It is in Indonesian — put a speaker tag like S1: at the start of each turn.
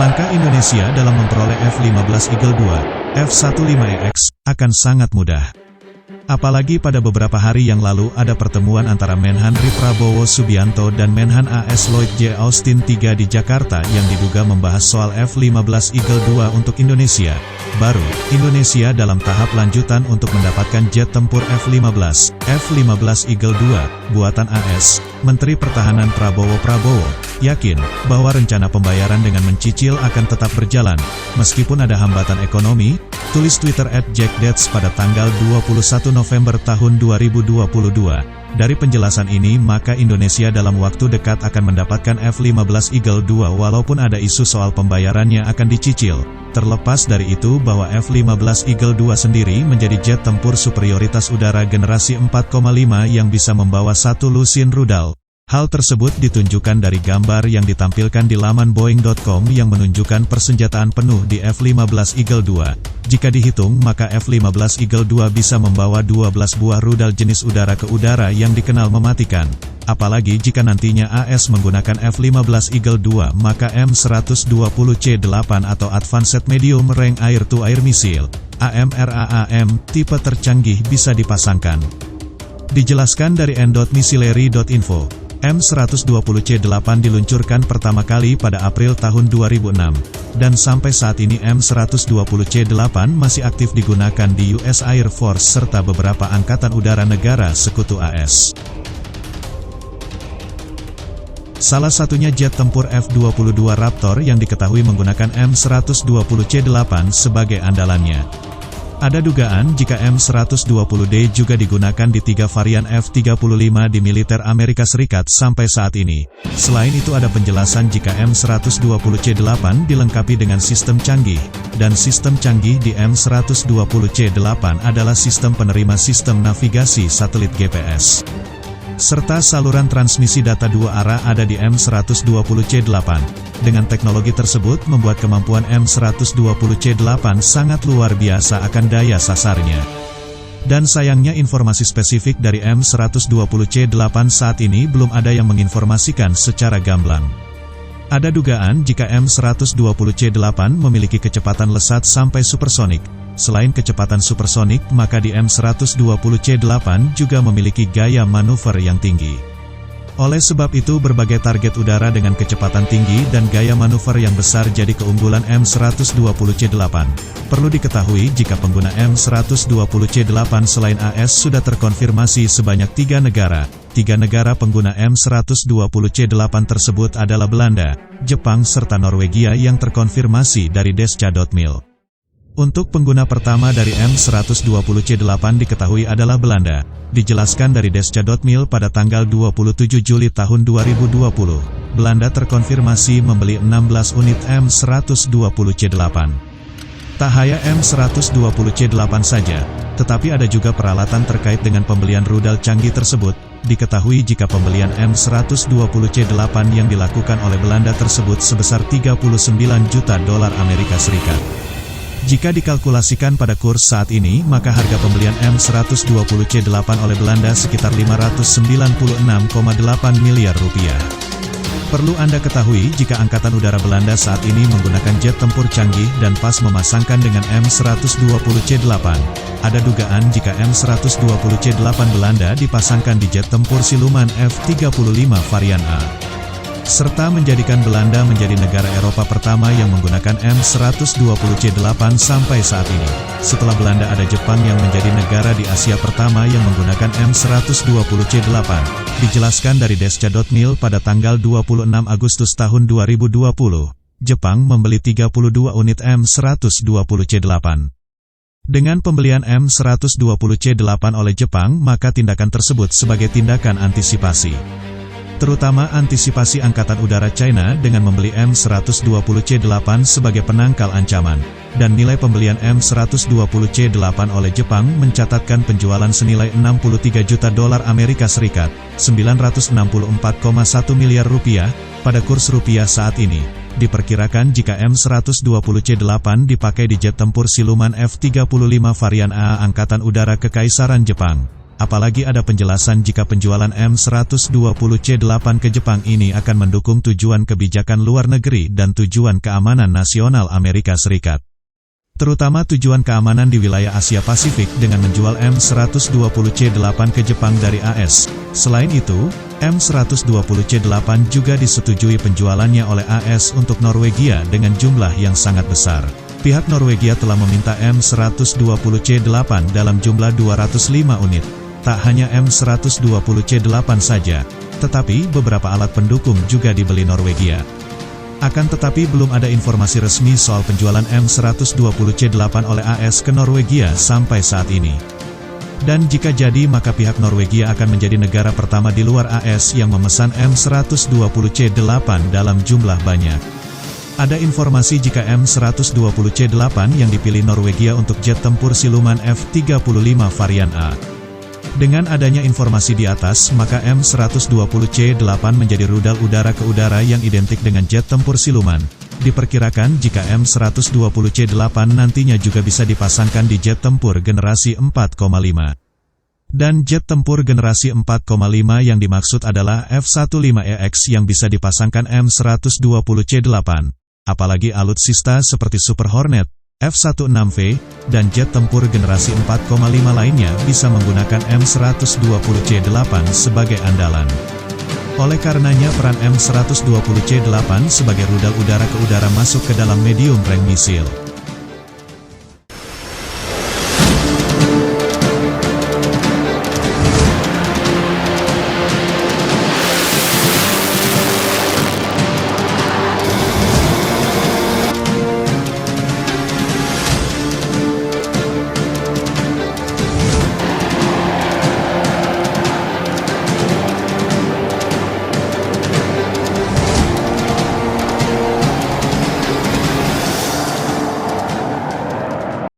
S1: Langkah Indonesia dalam memperoleh F-15 Eagle II, F-15EX, akan sangat mudah. Apalagi pada beberapa hari yang lalu ada pertemuan antara Menhan RI Prabowo Subianto dan Menhan AS Lloyd J. Austin III di Jakarta yang diduga membahas soal F-15 Eagle II untuk Indonesia. Baru, Indonesia dalam tahap lanjutan untuk mendapatkan jet tempur F-15, F-15 Eagle II, buatan AS. Menteri Pertahanan Prabowo yakin bahwa rencana pembayaran dengan mencicil akan tetap berjalan, meskipun ada hambatan ekonomi, tulis Twitter @jackdets pada tanggal 21 November tahun 2022. Dari penjelasan ini maka Indonesia dalam waktu dekat akan mendapatkan F-15 Eagle II walaupun ada isu soal pembayarannya akan dicicil. Terlepas dari itu bahwa F-15 Eagle II sendiri menjadi jet tempur superioritas udara generasi 4,5 yang bisa membawa satu lusin rudal. Hal tersebut ditunjukkan dari gambar yang ditampilkan di laman Boeing.com yang menunjukkan persenjataan penuh di F-15 Eagle II. Jika dihitung maka F-15 Eagle II bisa membawa 12 buah rudal jenis udara ke udara yang dikenal mematikan. Apalagi jika nantinya AS menggunakan F-15 Eagle II maka M120C8 atau Advanced Medium Range Air-to-Air Missile, AMRAAM, tipe tercanggih bisa dipasangkan. Dijelaskan dari n.missilery.info. M120C8 diluncurkan pertama kali pada April tahun 2006, dan sampai saat ini M120C8 masih aktif digunakan di US Air Force serta beberapa angkatan udara negara sekutu AS. Salah satunya jet tempur F-22 Raptor yang diketahui menggunakan M120C8 sebagai andalannya. Ada dugaan jika M120D juga digunakan di 3 varian F-35 di militer Amerika Serikat sampai saat ini. Selain itu ada penjelasan jika M120C8 dilengkapi dengan sistem canggih, dan sistem canggih di M120C8 adalah sistem penerima sistem navigasi satelit GPS. Serta saluran transmisi data dua arah ada di M120C8. Dengan teknologi tersebut membuat kemampuan M120C8 sangat luar biasa akan daya sasarnya. Dan sayangnya informasi spesifik dari M120C8 saat ini belum ada yang menginformasikan secara gamblang. Ada dugaan jika M120C8 memiliki kecepatan lesat sampai supersonik. Selain kecepatan supersonik, maka di M120C8 juga memiliki gaya manuver yang tinggi. Oleh sebab itu berbagai target udara dengan kecepatan tinggi dan gaya manuver yang besar jadi keunggulan M120C8. Perlu diketahui jika pengguna M120C8 selain AS sudah terkonfirmasi sebanyak 3 negara. 3 negara pengguna M120C8 tersebut adalah Belanda, Jepang serta Norwegia yang terkonfirmasi dari Desca.mil. Untuk pengguna pertama dari M120C8 diketahui adalah Belanda. Dijelaskan dari Desca.mil pada tanggal 27 Juli tahun 2020, Belanda terkonfirmasi membeli 16 unit M120C8. Tak hanya M120C8 saja, tetapi ada juga peralatan terkait dengan pembelian rudal canggih tersebut. diketahui jika pembelian M120C8 yang dilakukan oleh Belanda tersebut sebesar 39 juta dolar Amerika Serikat. Jika dikalkulasikan pada kurs saat ini, maka harga pembelian M120C8 oleh Belanda sekitar 596,8 miliar rupiah. Perlu Anda ketahui jika Angkatan Udara Belanda saat ini menggunakan jet tempur canggih dan pas memasangkan dengan M120C8. Ada dugaan jika M120C8 Belanda dipasangkan di jet tempur siluman F-35 varian A. Serta menjadikan Belanda menjadi negara Eropa pertama yang menggunakan M120C8 sampai saat ini. Setelah Belanda ada Jepang yang menjadi negara di Asia pertama yang menggunakan M120C8. Dijelaskan dari Desca.mil pada tanggal 26 Agustus tahun 2020, Jepang membeli 32 unit M120C8. Dengan pembelian M120C8 oleh Jepang, maka tindakan tersebut sebagai tindakan antisipasi. Terutama antisipasi Angkatan Udara China dengan membeli M120C8 sebagai penangkal ancaman. Dan nilai pembelian M120C8 oleh Jepang mencatatkan penjualan senilai 63 juta dolar Amerika Serikat, 964,1 miliar rupiah, pada kurs rupiah saat ini. Diperkirakan jika M120C8 dipakai di jet tempur siluman F-35 varian A Angkatan Udara Kekaisaran Jepang. Apalagi ada penjelasan jika penjualan M120C8 ke Jepang ini akan mendukung tujuan kebijakan luar negeri dan tujuan keamanan nasional Amerika Serikat. Terutama tujuan keamanan di wilayah Asia Pasifik dengan menjual M120C8 ke Jepang dari AS. Selain itu, M120C8 juga disetujui penjualannya oleh AS untuk Norwegia dengan jumlah yang sangat besar. Pihak Norwegia telah meminta M120C8 dalam jumlah 205 unit. Tak hanya M120C8 saja, tetapi beberapa alat pendukung juga dibeli Norwegia. Akan tetapi belum ada informasi resmi soal penjualan M120C8 oleh AS ke Norwegia sampai saat ini. Dan jika jadi, maka pihak Norwegia akan menjadi negara pertama di luar AS yang memesan M120C8 dalam jumlah banyak. Ada informasi jika M120C8 yang dipilih Norwegia untuk jet tempur siluman F-35 varian A. Dengan adanya informasi di atas, maka M120C8 menjadi rudal udara ke udara yang identik dengan jet tempur siluman. Diperkirakan jika M120C8 nantinya juga bisa dipasangkan di jet tempur generasi 4,5. Dan jet tempur generasi 4,5 yang dimaksud adalah F-15EX yang bisa dipasangkan M120C8. Apalagi alutsista seperti Super Hornet, F-16V, dan jet tempur generasi 4,5 lainnya bisa menggunakan M120C8 sebagai andalan. Oleh karenanya peran M120C8 sebagai rudal udara ke udara masuk ke dalam medium range missile.